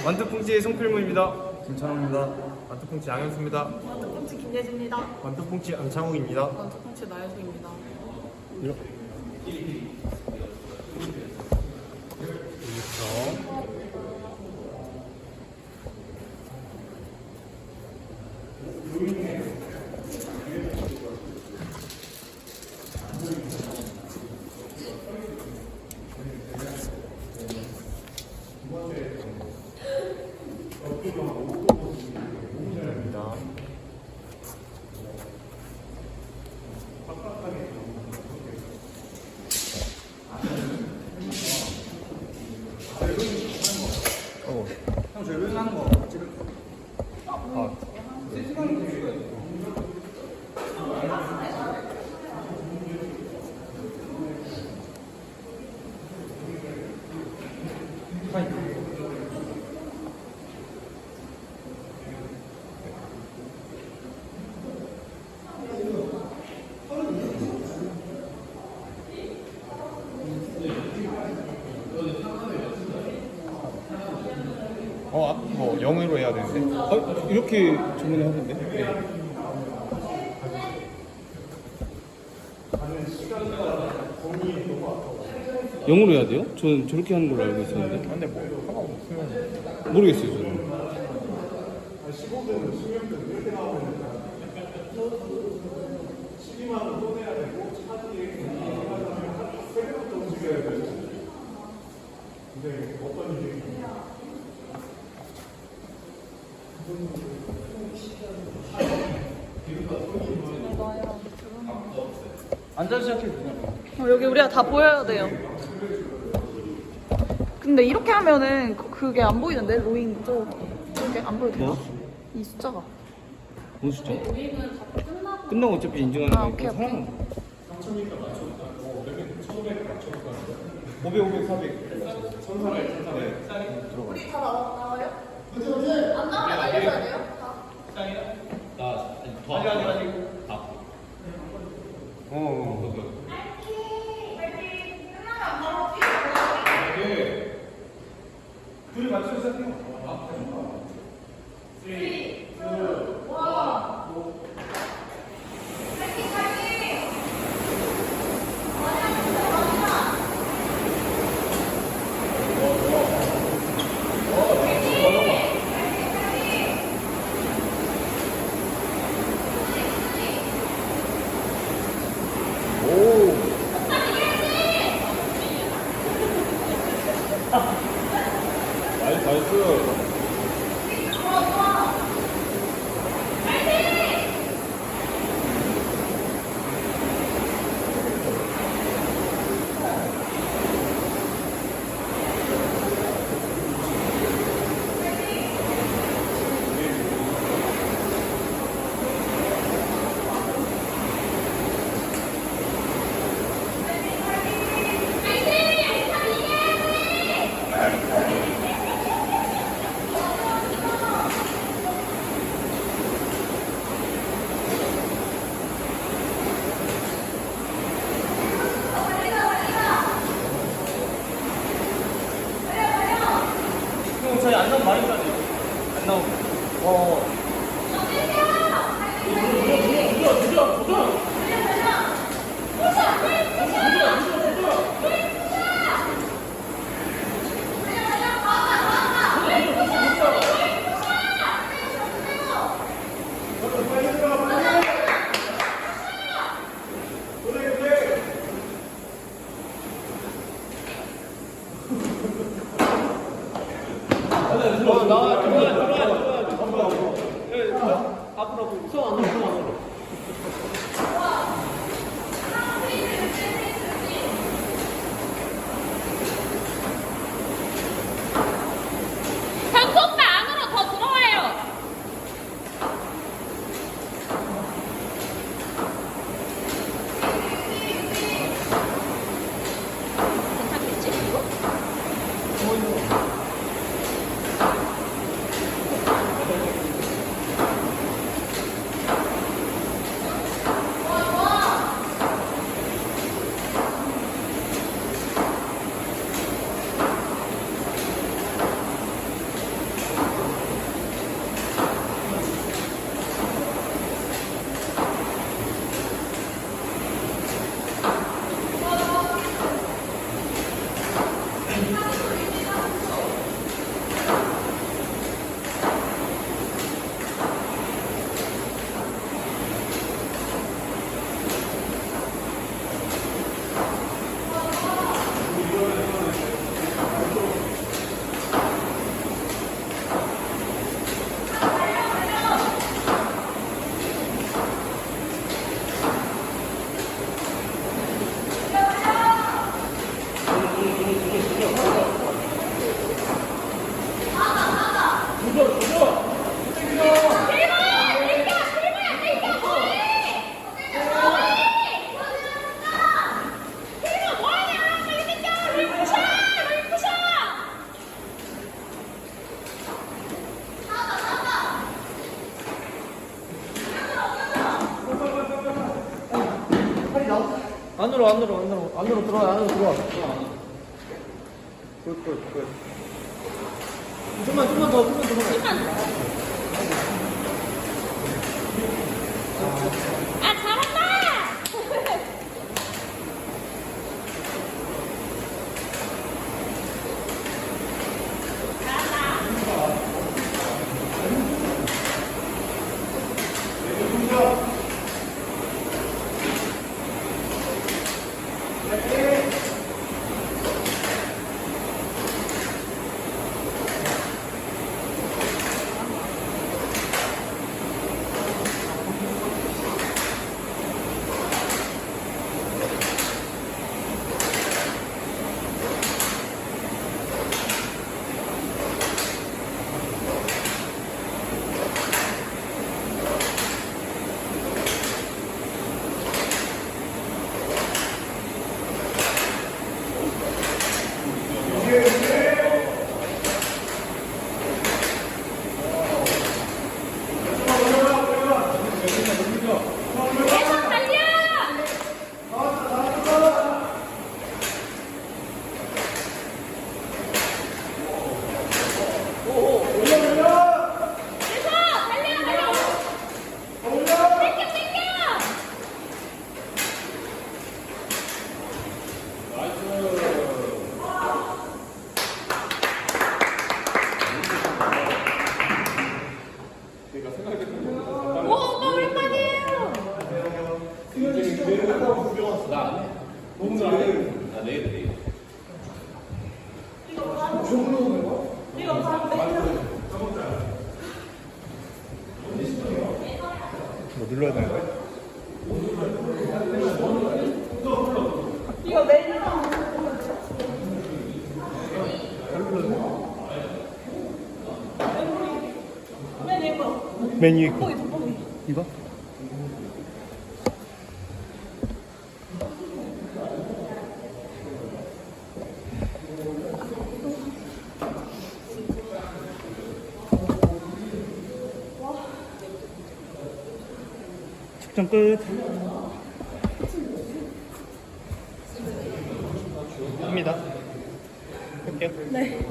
완두풍치의 송필무입니다. 김찬호입니다. 완두풍치 양현수입니다. 완두콩치 김예진입니다. 완두풍치 안창욱입니다. 완두콩치 나연수입니다. 형 저희 왜 하는 거 찍을 거? 뭐 영어로 해야 되는데. 이렇게 주문을 하던데? 영어로 해야 돼요? 저는 저렇게 하는 걸로 알고 있었는데. 근데 뭐 상관없으면 모르겠어요, 저는. 앉아서 시작해도 되냐? 여기 우리가 다 보여야 돼요. 근데 이렇게 하면은 그게 안 보이는데 로잉 쪽 이렇게 안 보여도 되나? 뭐? 이 숫자가. 뭔 숫자? 끝나고 어차피 인증하는 아, 거니까 오케이, 오케이. 상관없어. 500, 500, 400. 우리 다 나와요? 안 나오면 알려줘야 돼요? 둘이 맞춰서 시작해요. 나이스. 저희 안 나오면 말이 안 돼요. 안 나오면. 장소빠 안으로 더 들어와요. 괜찮겠지? 이거? 안으로 들어와. 굿. 좀만 더. 아, 잘한다! 계속 달려! 계속 달려! 땡겨! 오, 오빠 오랜만이에요. 뭐 눌러야 되는 거야? 이거 메뉴. 메뉴 있고. 이거? 측정 끝. 합니다. 할게요. 네.